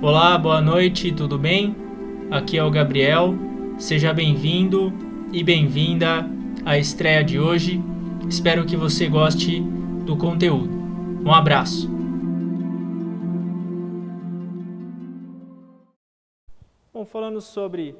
Olá, boa noite, tudo bem? Aqui é o Gabriel, seja bem-vindo e bem-vinda à estreia de hoje. Espero que você goste do conteúdo. Um abraço! Bom, falando sobre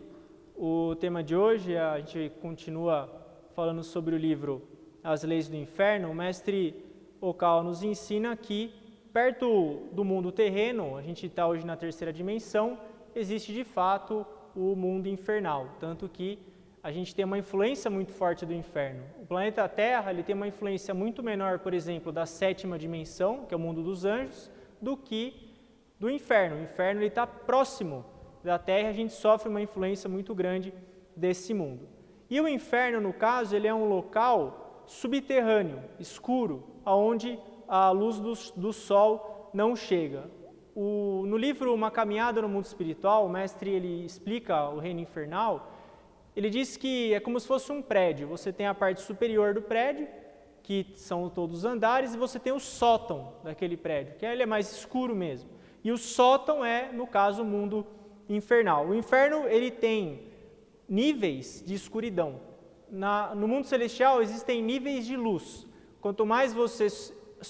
o tema de hoje, a gente continua falando sobre o livro As Leis do Inferno. O mestre Okal nos ensina que perto do mundo terreno, a gente está hoje na terceira dimensão, existe de fato o mundo infernal, tanto que a gente tem uma influência muito forte do inferno. O planeta Terra ele tem uma influência muito menor, por exemplo, da sétima dimensão, que é o mundo dos anjos, do que do inferno. O inferno está próximo da Terra, a gente sofre uma influência muito grande desse mundo. E o inferno, no caso, ele é um local subterrâneo, escuro, onde a luz do sol não chega. No livro Uma Caminhada no Mundo Espiritual, o mestre ele explica o reino infernal. Ele diz que é como se fosse um prédio. Você tem a parte superior do prédio, que são todos os andares, e você tem o sótão daquele prédio, que ele é mais escuro mesmo. E o sótão é, no caso, o mundo infernal. O inferno ele tem níveis de escuridão. No mundo celestial existem níveis de luz. Quanto mais você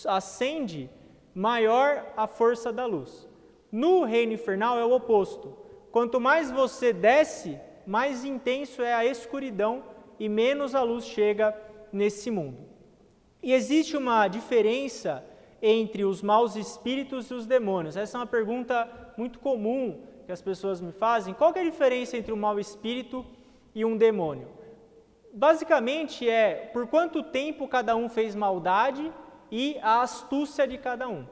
acende, maior a força da luz. No reino infernal é o oposto. Quanto mais você desce, mais intenso é a escuridão e menos a luz chega nesse mundo. E existe uma diferença entre os maus espíritos e os demônios. Essa é uma pergunta muito comum que as pessoas me fazem. Qual que é a diferença entre um mau espírito e um demônio? Basicamente é por quanto tempo cada um fez maldade e a astúcia de cada um.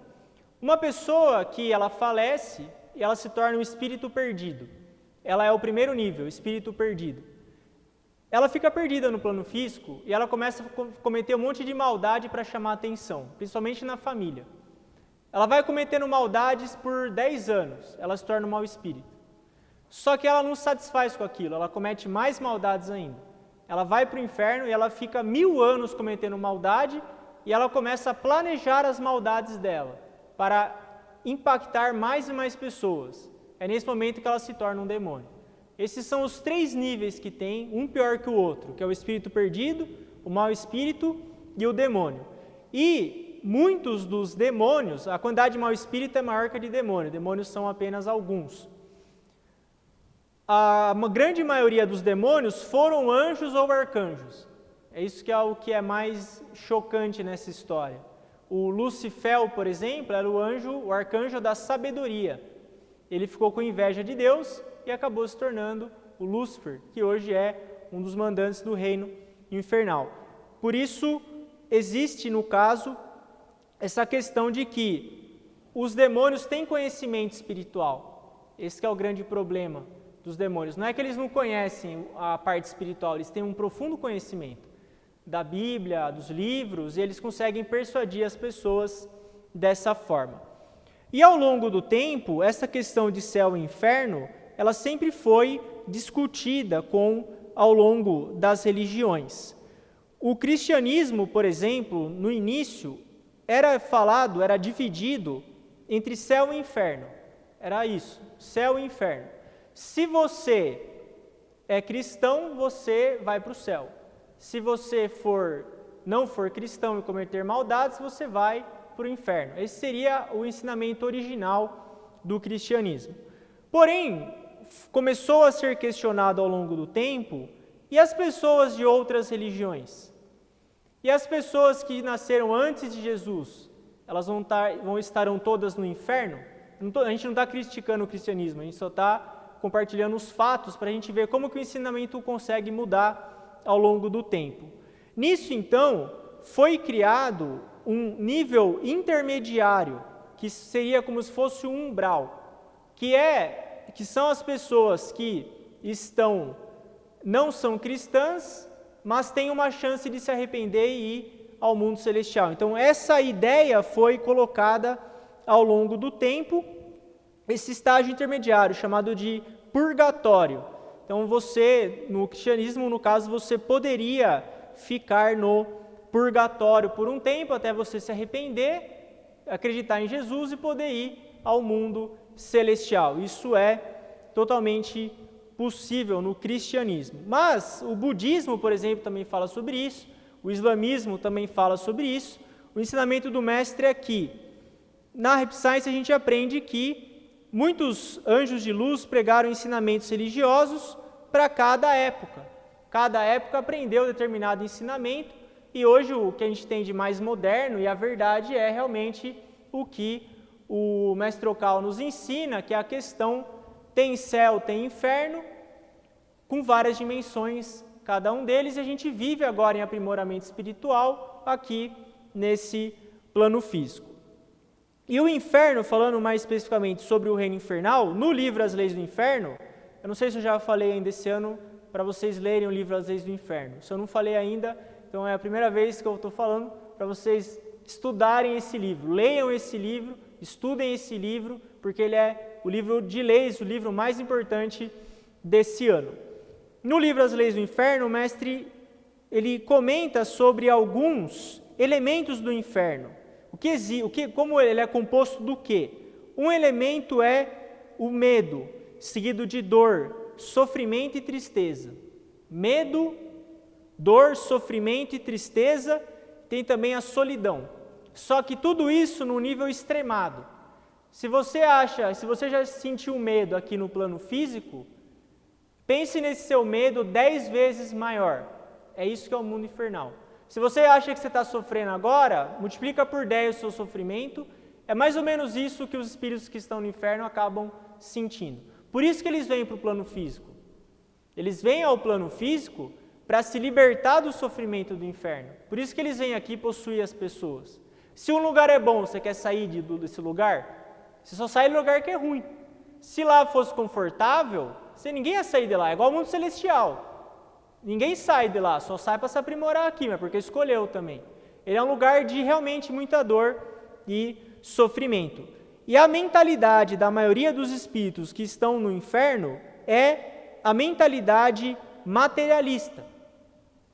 Uma pessoa que ela falece, ela se torna um espírito perdido. Ela é o primeiro nível, espírito perdido. Ela fica perdida no plano físico e ela começa a cometer um monte de maldade para chamar atenção, principalmente na família. Ela vai cometendo maldades por 10 anos, ela se torna um mau espírito. Só que ela não se satisfaz com aquilo, ela comete mais maldades ainda. Ela vai para o inferno e ela fica 1000 anos cometendo maldade e ela começa a planejar as maldades dela para impactar mais e mais pessoas. É nesse momento que ela se torna um demônio. Esses são os 3 níveis que tem, um pior que o outro, que é o espírito perdido, o mau espírito e o demônio. E muitos dos demônios, a quantidade de mau espírito é maior que a de demônio, demônios são apenas alguns. A grande maioria dos demônios foram anjos ou arcanjos. É isso que é o que é mais chocante nessa história. O Lucifer, por exemplo, era o arcanjo da sabedoria. Ele ficou com inveja de Deus e acabou se tornando o Lúcifer, que hoje é um dos mandantes do reino infernal. Por isso, existe, no caso, essa questão de que os demônios têm conhecimento espiritual. Esse que é o grande problema dos demônios. Não é que eles não conhecem a parte espiritual, eles têm um profundo conhecimento da Bíblia, dos livros, e eles conseguem persuadir as pessoas dessa forma. E ao longo do tempo, essa questão de céu e inferno, ela sempre foi discutida ao longo das religiões. O cristianismo, por exemplo, no início, era dividido entre céu e inferno. Era isso, céu e inferno. Se você é cristão, você vai para o céu. Se você não for cristão e cometer maldades, você vai para o inferno. Esse seria o ensinamento original do cristianismo. Porém, começou a ser questionado ao longo do tempo, e as pessoas de outras religiões? E as pessoas que nasceram antes de Jesus, elas estarão todas no inferno? A gente não está criticando o cristianismo, a gente só está compartilhando os fatos para a gente ver como que o ensinamento consegue mudar ao longo do tempo. Nisso, então, foi criado um nível intermediário, que seria como se fosse um umbral, que são as pessoas que não são cristãs, mas têm uma chance de se arrepender e ir ao mundo celestial. Então, essa ideia foi colocada ao longo do tempo, esse estágio intermediário, chamado de purgatório. Então, no cristianismo, no caso, você poderia ficar no purgatório por um tempo, até você se arrepender, acreditar em Jesus e poder ir ao mundo celestial. Isso é totalmente possível no cristianismo. Mas o budismo, por exemplo, também fala sobre isso, o islamismo também fala sobre isso. O ensinamento do mestre é que, na Rap Science, a gente aprende que muitos anjos de luz pregaram ensinamentos religiosos para cada época. Cada época aprendeu determinado ensinamento e hoje o que a gente tem de mais moderno e a verdade é realmente o que o mestre Okal nos ensina, que é a questão tem céu, tem inferno, com várias dimensões, cada um deles, e a gente vive agora em aprimoramento espiritual aqui nesse plano físico. E o inferno, falando mais especificamente sobre o reino infernal, no livro As Leis do Inferno, eu não sei se eu já falei ainda esse ano para vocês lerem o livro As Leis do Inferno. Se eu não falei ainda, então é a primeira vez que eu estou falando para vocês estudarem esse livro. Leiam esse livro, estudem esse livro, porque ele é o livro de leis, o livro mais importante desse ano. No livro As Leis do Inferno, o mestre ele comenta sobre alguns elementos do inferno. Como ele é composto do quê? Um elemento é o medo, seguido de dor, sofrimento e tristeza. Medo, dor, sofrimento e tristeza, tem também a solidão. Só que tudo isso no nível extremado. Se você já sentiu medo aqui no plano físico, pense nesse seu medo 10 vezes maior. É isso que é o mundo infernal. Se você acha que você está sofrendo agora, multiplica por 10 o seu sofrimento. É mais ou menos isso que os espíritos que estão no inferno acabam sentindo. Por isso que eles vêm para o plano físico. Eles vêm ao plano físico para se libertar do sofrimento do inferno. Por isso que eles vêm aqui possuir as pessoas. Se um lugar é bom, você quer sair desse lugar? Você só sai do lugar que é ruim. Se lá fosse confortável, ninguém ia sair de lá. É igual ao mundo celestial. Ninguém sai de lá, só sai para se aprimorar aqui, mas porque escolheu também. Ele é um lugar de realmente muita dor e sofrimento. E a mentalidade da maioria dos espíritos que estão no inferno é a mentalidade materialista,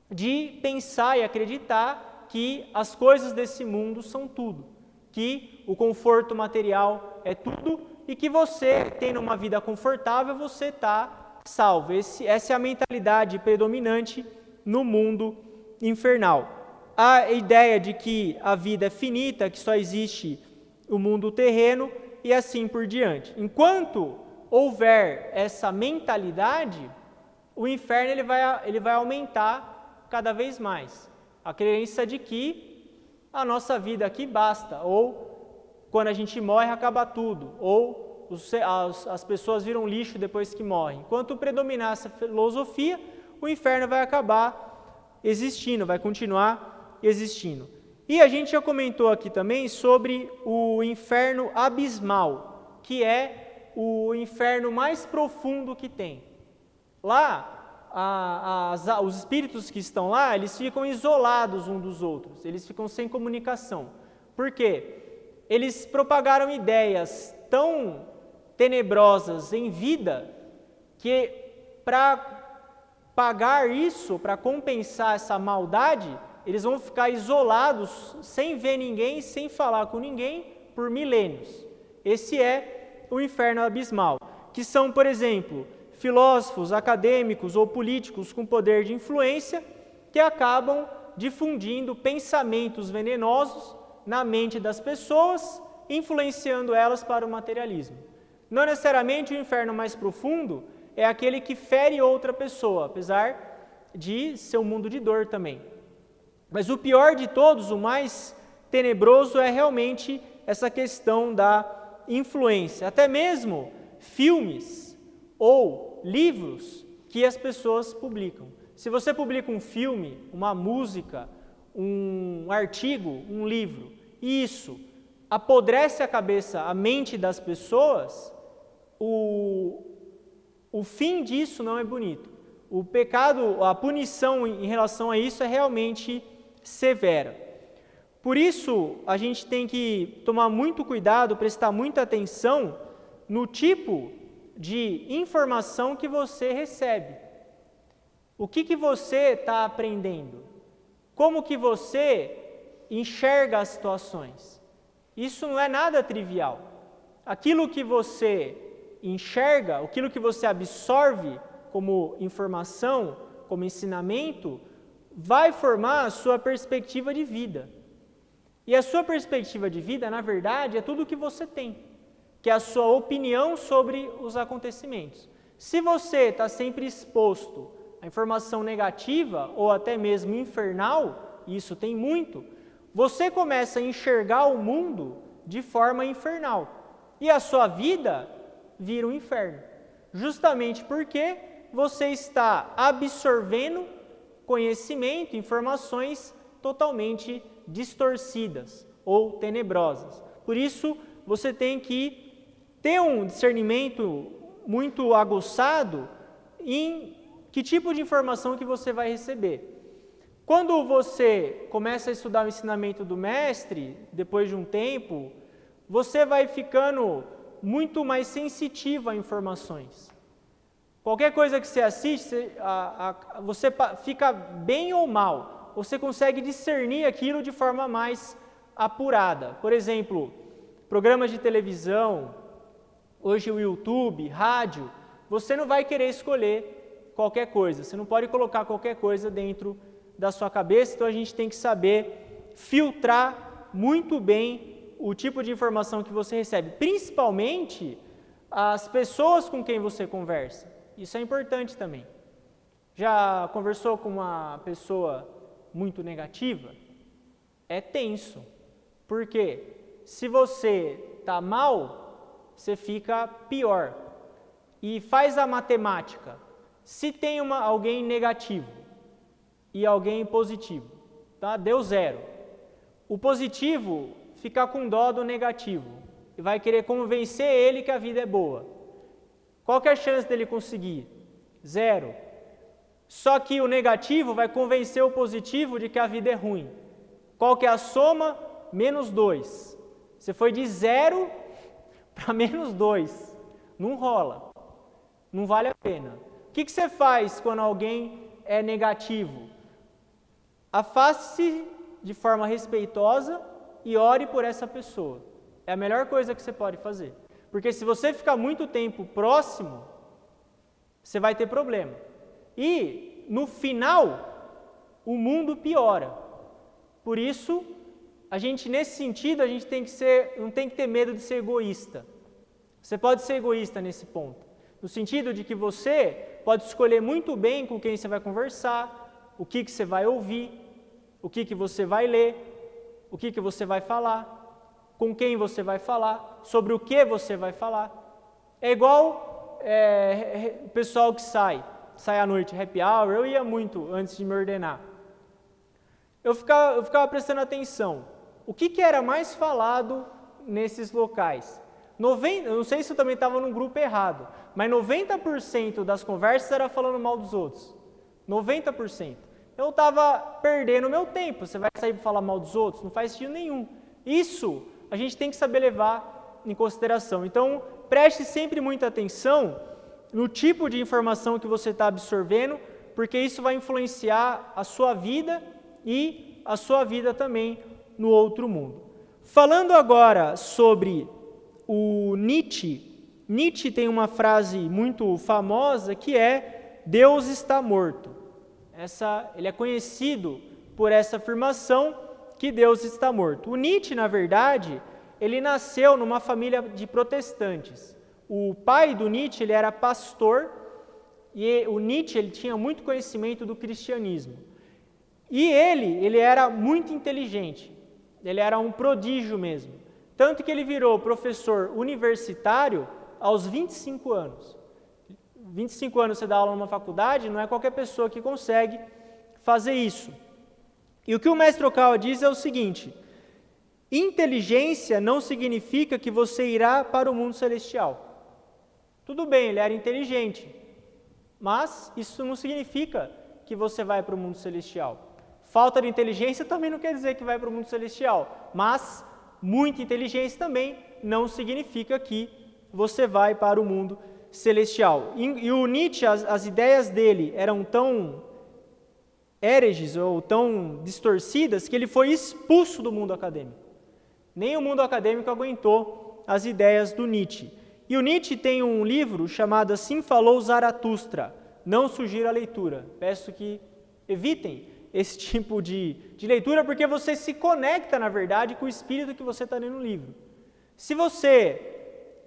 de pensar e acreditar que as coisas desse mundo são tudo, que o conforto material é tudo e que você, tendo uma vida confortável, você está salvo. Essa é a mentalidade predominante no mundo infernal. A ideia de que a vida é finita, que só existe o mundo terreno e assim por diante. Enquanto houver essa mentalidade, o inferno ele vai aumentar cada vez mais. A crença de que a nossa vida aqui basta, ou quando a gente morre acaba tudo, ou as pessoas viram lixo depois que morrem. Enquanto predominar essa filosofia, o inferno vai acabar existindo, vai continuar existindo. E a gente já comentou aqui também sobre o inferno abismal, que é o inferno mais profundo que tem. Lá, os espíritos que estão lá, eles ficam isolados uns dos outros, eles ficam sem comunicação. Por quê? Eles propagaram ideias tão tenebrosas em vida, que para pagar isso, para compensar essa maldade, eles vão ficar isolados, sem ver ninguém, sem falar com ninguém, por milênios. Esse é o inferno abismal, que são, por exemplo, filósofos, acadêmicos ou políticos com poder de influência, que acabam difundindo pensamentos venenosos na mente das pessoas, influenciando elas para o materialismo. Não necessariamente o inferno mais profundo é aquele que fere outra pessoa, apesar de ser um mundo de dor também. Mas o pior de todos, o mais tenebroso, é realmente essa questão da influência. Até mesmo filmes ou livros que as pessoas publicam. Se você publica um filme, uma música, um artigo, um livro, e isso apodrece a cabeça, a mente das pessoas, o fim disso não é bonito. O pecado, a punição em relação a isso é realmente severa. Por isso, a gente tem que tomar muito cuidado, prestar muita atenção no tipo de informação que você recebe. O que você está aprendendo? Como que você enxerga as situações? Isso não é nada trivial. aquilo que você enxerga, aquilo que você absorve como informação, como ensinamento, vai formar a sua perspectiva de vida. E a sua perspectiva de vida, na verdade, é tudo o que você tem, que é a sua opinião sobre os acontecimentos. Se você está sempre exposto à informação negativa ou até mesmo infernal, e isso tem muito, você começa a enxergar o mundo de forma infernal. E a sua vida vira um inferno. Justamente porque você está absorvendo conhecimento, informações totalmente distorcidas ou tenebrosas. Por isso, você tem que ter um discernimento muito aguçado em que tipo de informação que você vai receber. Quando você começa a estudar o ensinamento do mestre, depois de um tempo, você vai ficando muito mais sensitivo a informações. Qualquer coisa que você assiste, você fica bem ou mal, você consegue discernir aquilo de forma mais apurada. Por exemplo, programas de televisão, hoje o YouTube, rádio, você não vai querer escolher qualquer coisa, você não pode colocar qualquer coisa dentro da sua cabeça, então a gente tem que saber filtrar muito bem o tipo de informação que você recebe, principalmente as pessoas com quem você conversa. Isso é importante também. Já conversou com uma pessoa muito negativa? É tenso. Porque se você está mal, você fica pior. E faz a matemática. Se tem alguém negativo e alguém positivo, tá? Deu 0. O positivo fica com dó do negativo e vai querer convencer ele que a vida é boa. Qual que é a chance dele conseguir? 0. Só que o negativo vai convencer o positivo de que a vida é ruim. Qual que é a soma? -2. Você foi de 0 para -2. Não rola. Não vale a pena. O que você faz quando alguém é negativo? Afaste-se de forma respeitosa e ore por essa pessoa. É a melhor coisa que você pode fazer. Porque se você ficar muito tempo próximo, você vai ter problema. E, no final, o mundo piora. Por isso, nesse sentido, a gente não tem que ter medo de ser egoísta. Você pode ser egoísta nesse ponto. No sentido de que você pode escolher muito bem com quem você vai conversar, o que você vai ouvir, o que você vai ler, o que você vai falar, com quem você vai falar, sobre o que você vai falar. É igual o pessoal que sai à noite, happy hour. Eu ia muito antes de me ordenar. Eu ficava prestando atenção. O que era mais falado nesses locais? Eu não sei se eu também estava num grupo errado, mas 90% das conversas era falando mal dos outros. 90%. Eu estava perdendo meu tempo. Você vai sair para falar mal dos outros? Não faz sentido nenhum. Isso a gente tem que saber levar em consideração. Então, preste sempre muita atenção no tipo de informação que você está absorvendo, porque isso vai influenciar a sua vida e a sua vida também no outro mundo. Falando agora sobre o Nietzsche, Nietzsche tem uma frase muito famosa que é: Deus está morto. Ele é conhecido por essa afirmação que Deus está morto. O Nietzsche, na verdade, ele nasceu numa família de protestantes. O pai do Nietzsche, ele era pastor, e o Nietzsche ele tinha muito conhecimento do cristianismo. E ele era muito inteligente, ele era um prodígio mesmo. Tanto que ele virou professor universitário aos 25 anos. 25 anos você dá aula numa faculdade, não é qualquer pessoa que consegue fazer isso. E o que o mestre Okawa diz é o seguinte: inteligência não significa que você irá para o mundo celestial. Tudo bem, ele era inteligente, mas isso não significa que você vai para o mundo celestial. Falta de inteligência também não quer dizer que vai para o mundo celestial, mas muita inteligência também não significa que você vai para o mundo celestial. E o Nietzsche, as ideias dele eram tão hereges ou tão distorcidas que ele foi expulso do mundo acadêmico. Nem o mundo acadêmico aguentou as ideias do Nietzsche. E o Nietzsche tem um livro chamado Assim Falou Zaratustra. Não sugiro a leitura. Peço que evitem esse tipo de leitura, porque você se conecta, na verdade, com o espírito que você está lendo no livro. Se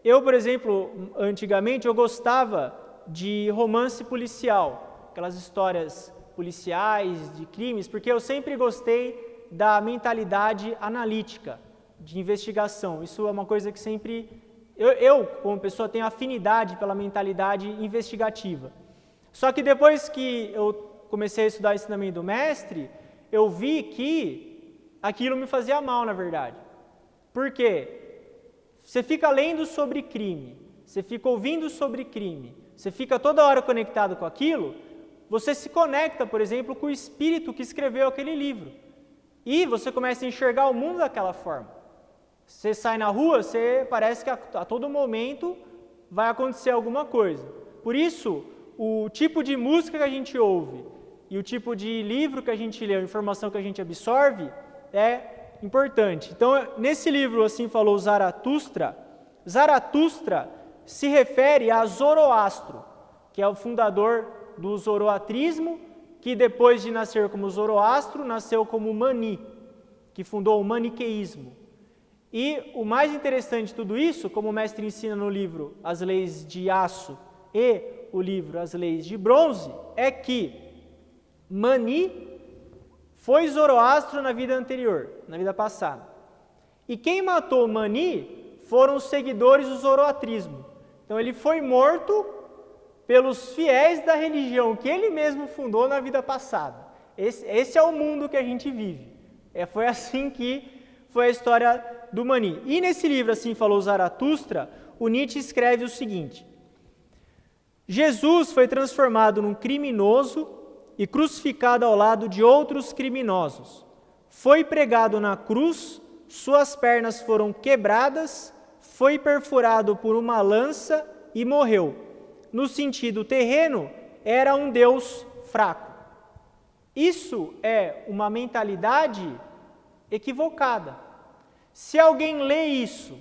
eu, por exemplo, antigamente, eu gostava de romance policial, aquelas histórias policiais, de crimes, porque eu sempre gostei da mentalidade analítica, de investigação. Isso é uma coisa que sempre... Eu, como pessoa, tenho afinidade pela mentalidade investigativa. Só que depois que eu comecei a estudar o ensinamento do mestre, eu vi que aquilo me fazia mal, na verdade. Por quê? Você fica lendo sobre crime, você fica ouvindo sobre crime, você fica toda hora conectado com aquilo, você se conecta, por exemplo, com o espírito que escreveu aquele livro. E você começa a enxergar o mundo daquela forma. Você sai na rua, parece que a todo momento vai acontecer alguma coisa. Por isso, o tipo de música que a gente ouve e o tipo de livro que a gente lê, a informação que a gente absorve, é importante. Então, nesse livro, Assim Falou Zaratustra, Zaratustra se refere a Zoroastro, que é o fundador do zoroatrismo, que depois de nascer como Zoroastro, nasceu como Mani, que fundou o maniqueísmo. E o mais interessante de tudo isso, como o mestre ensina no livro As Leis de Aço e o livro As Leis de Bronze, é que Mani foi Zoroastro na vida anterior, na vida passada. E quem matou Mani foram os seguidores do zoroatrismo. Então ele foi morto pelos fiéis da religião que ele mesmo fundou na vida passada. Esse é o mundo que a gente vive. Foi assim que foi a história do Mani. E nesse livro, Assim Falou Zaratustra, o Nietzsche escreve o seguinte: Jesus foi transformado num criminoso e crucificado ao lado de outros criminosos. Foi pregado na cruz, suas pernas foram quebradas, foi perfurado por uma lança e morreu. No sentido terreno, era um Deus fraco. Isso é uma mentalidade equivocada. Se alguém lê isso,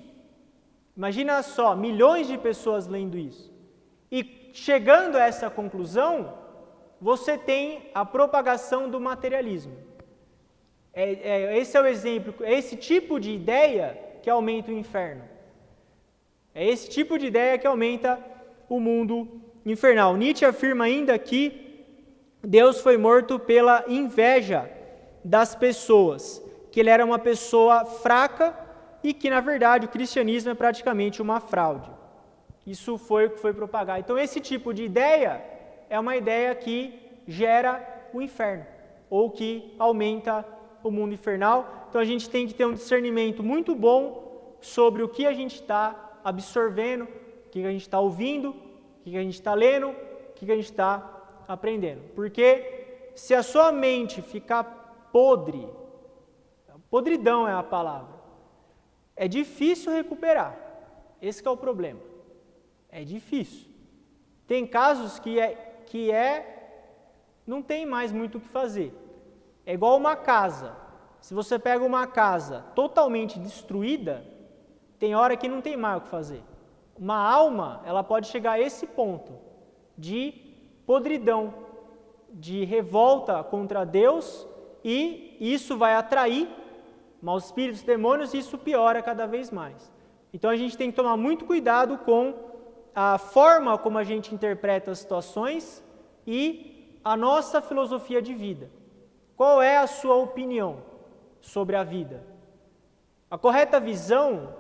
imagina só, milhões de pessoas lendo isso, e chegando a essa conclusão, você tem a propagação do materialismo. Esse é o exemplo, é esse tipo de ideia que aumenta o inferno. É esse tipo de ideia que aumenta o mundo infernal. Nietzsche afirma ainda que Deus foi morto pela inveja das pessoas, que ele era uma pessoa fraca e que, na verdade, o cristianismo é praticamente uma fraude. Isso foi o que foi propagado. Então, esse tipo de ideia é uma ideia que gera o inferno, ou que aumenta o mundo infernal. Então, a gente tem que ter um discernimento muito bom sobre o que a gente está absorvendo, o que a gente está ouvindo, o que a gente está lendo, o que a gente está aprendendo. Porque se a sua mente ficar podre, podridão é a palavra, é difícil recuperar. Esse que é o problema. É difícil. Tem casos que não tem mais muito o que fazer. É igual uma casa. Se você pega uma casa totalmente destruída, tem hora que não tem mais o que fazer. Uma alma, ela pode chegar a esse ponto de podridão, de revolta contra Deus, e isso vai atrair maus espíritos, demônios, e isso piora cada vez mais. Então a gente tem que tomar muito cuidado com a forma como a gente interpreta as situações e a nossa filosofia de vida. Qual é a sua opinião sobre a vida? A correta visão,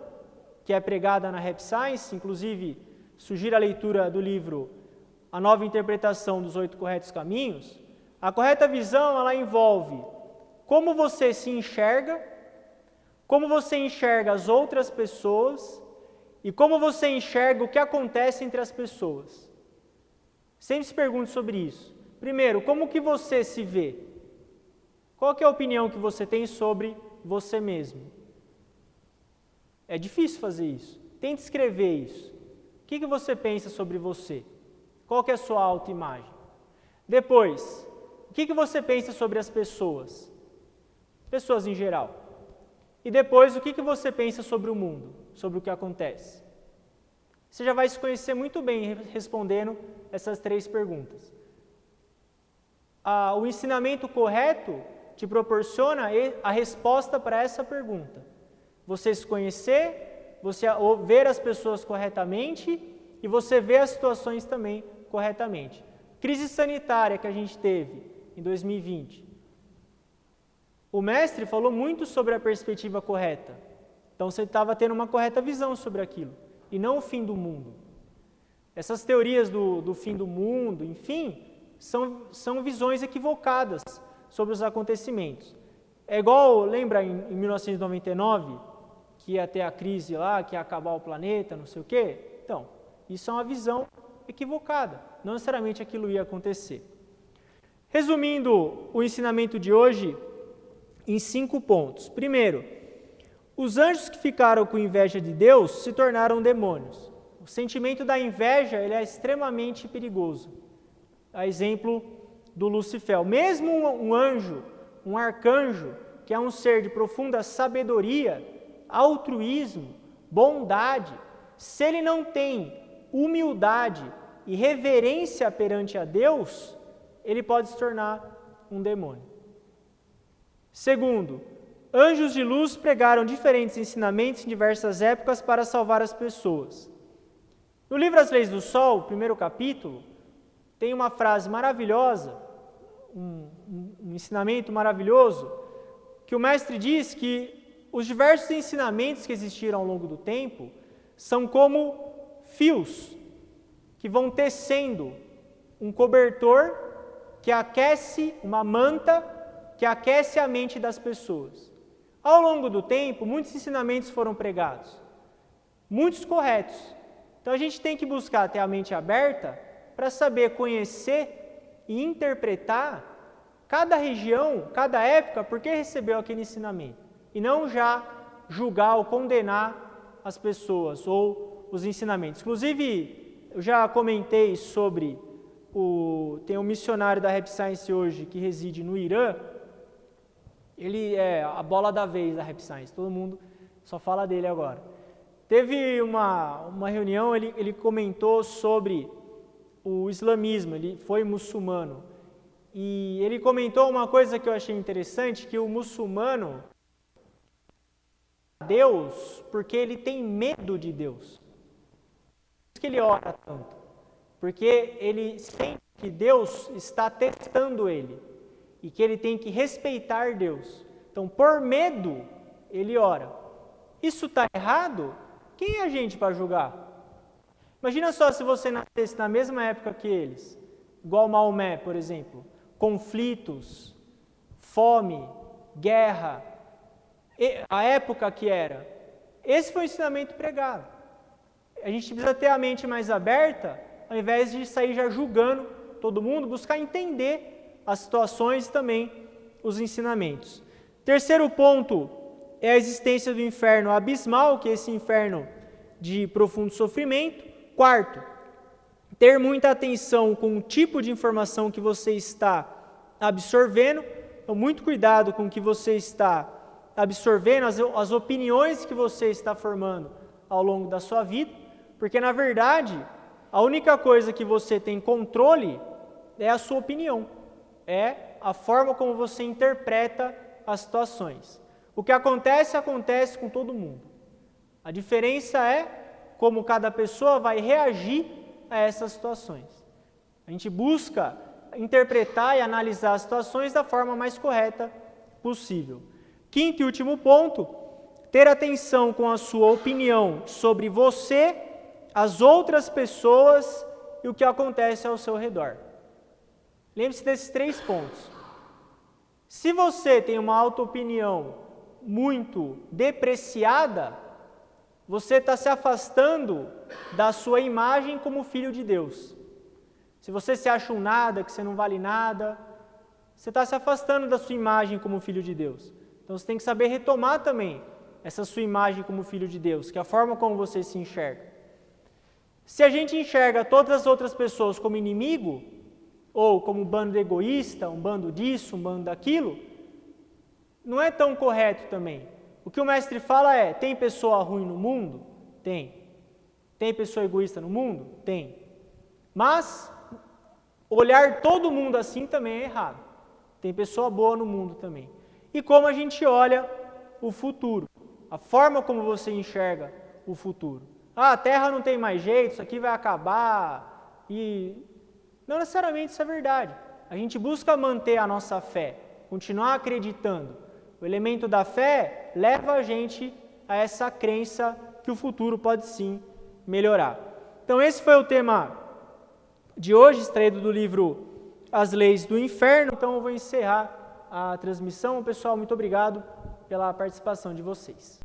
que é pregada na Rap Science, inclusive sugiro a leitura do livro A Nova Interpretação dos 8 Corretos Caminhos, a correta visão ela envolve como você se enxerga, como você enxerga as outras pessoas e como você enxerga o que acontece entre as pessoas. Sempre se pergunte sobre isso. Primeiro, como que você se vê? Qual que é a opinião que você tem sobre você mesmo? É difícil fazer isso. Tente escrever isso. O que você pensa sobre você? Qual que é a sua autoimagem? Depois, o que você pensa sobre as pessoas? Pessoas em geral. E depois, o que você pensa sobre o mundo? sobre o que acontece? Você já vai se conhecer muito bem respondendo essas 3 perguntas. O ensinamento correto te proporciona a resposta para essa pergunta. Você se conhecer, você ver as pessoas corretamente e você ver as situações também corretamente. Crise sanitária que a gente teve em 2020. O mestre falou muito sobre a perspectiva correta. Então você estava tendo uma correta visão sobre aquilo, e não o fim do mundo. Essas teorias do fim do mundo, enfim, são visões equivocadas sobre os acontecimentos. É igual, lembra em 1999, que ia ter a crise lá, que ia acabar o planeta, não sei o quê? Então, isso é uma visão equivocada. Não necessariamente aquilo ia acontecer. Resumindo o ensinamento de hoje em 5 pontos. Primeiro, os anjos que ficaram com inveja de Deus se tornaram demônios. O sentimento da inveja ele é extremamente perigoso. A exemplo do Lucifer. Mesmo um anjo, um arcanjo, que é um ser de profunda sabedoria, altruísmo, bondade, se ele não tem humildade e reverência perante a Deus, ele pode se tornar um demônio. Segundo, anjos de luz pregaram diferentes ensinamentos em diversas épocas para salvar as pessoas. No livro As Leis do Sol, primeiro capítulo, tem uma frase maravilhosa, um ensinamento maravilhoso, que o mestre diz que os diversos ensinamentos que existiram ao longo do tempo são como fios que vão tecendo um cobertor que aquece, uma manta que aquece a mente das pessoas. Ao longo do tempo, muitos ensinamentos foram pregados, muitos corretos. Então a gente tem que buscar ter a mente aberta para saber conhecer e interpretar cada região, cada época, por que recebeu aquele ensinamento. E não já julgar ou condenar as pessoas ou os ensinamentos. Inclusive, eu já comentei sobre tem um missionário da Rap Science hoje que reside no Irã. Ele é a bola da vez da Rap Science, todo mundo só fala dele agora. Teve uma reunião, ele comentou sobre o islamismo, ele foi muçulmano. E ele comentou uma coisa que eu achei interessante, que o muçulmano Deus porque ele tem medo de Deus. Por isso que ele ora tanto. Porque ele sente que Deus está testando ele e que ele tem que respeitar Deus. Então, por medo, ele ora. Isso está errado? Quem é a gente para julgar? Imagina só se você nascesse na mesma época que eles, igual Maomé, por exemplo. Conflitos, fome, guerra, a época que era. Esse foi o ensinamento pregado. A gente precisa ter a mente mais aberta, ao invés de sair já julgando todo mundo, buscar entender as situações e também os ensinamentos. Terceiro ponto é a existência do inferno abismal, que é esse inferno de profundo sofrimento. Quarto, ter muita atenção com o tipo de informação que você está absorvendo. Então, muito cuidado com o que você está absorvendo, as opiniões que você está formando ao longo da sua vida, porque, na verdade, a única coisa que você tem controle é a sua opinião, é a forma como você interpreta as situações. O que acontece, acontece com todo mundo. A diferença é como cada pessoa vai reagir a essas situações. A gente busca interpretar e analisar as situações da forma mais correta possível. Quinto e último ponto, ter atenção com a sua opinião sobre você, as outras pessoas e o que acontece ao seu redor. Lembre-se desses 3 pontos. Se você tem uma auto-opinião muito depreciada, você está se afastando da sua imagem como filho de Deus. Se você se acha um nada, que você não vale nada, você está se afastando da sua imagem como filho de Deus. Então você tem que saber retomar também essa sua imagem como filho de Deus, que é a forma como você se enxerga. Se a gente enxerga todas as outras pessoas como inimigo, ou como um bando egoísta, um bando disso, um bando daquilo, não é tão correto também. O que o mestre fala é, tem pessoa ruim no mundo? Tem. Tem pessoa egoísta no mundo? Tem. Mas olhar todo mundo assim também é errado. Tem pessoa boa no mundo também. E como a gente olha o futuro, a forma como você enxerga o futuro. Ah, a Terra não tem mais jeito, isso aqui vai acabar. E não necessariamente isso é verdade. A gente busca manter a nossa fé, continuar acreditando. O elemento da fé leva a gente a essa crença que o futuro pode sim melhorar. Então esse foi o tema de hoje, extraído do livro As Leis do Inferno. Então eu vou encerrar a transmissão. Pessoal, muito obrigado pela participação de vocês.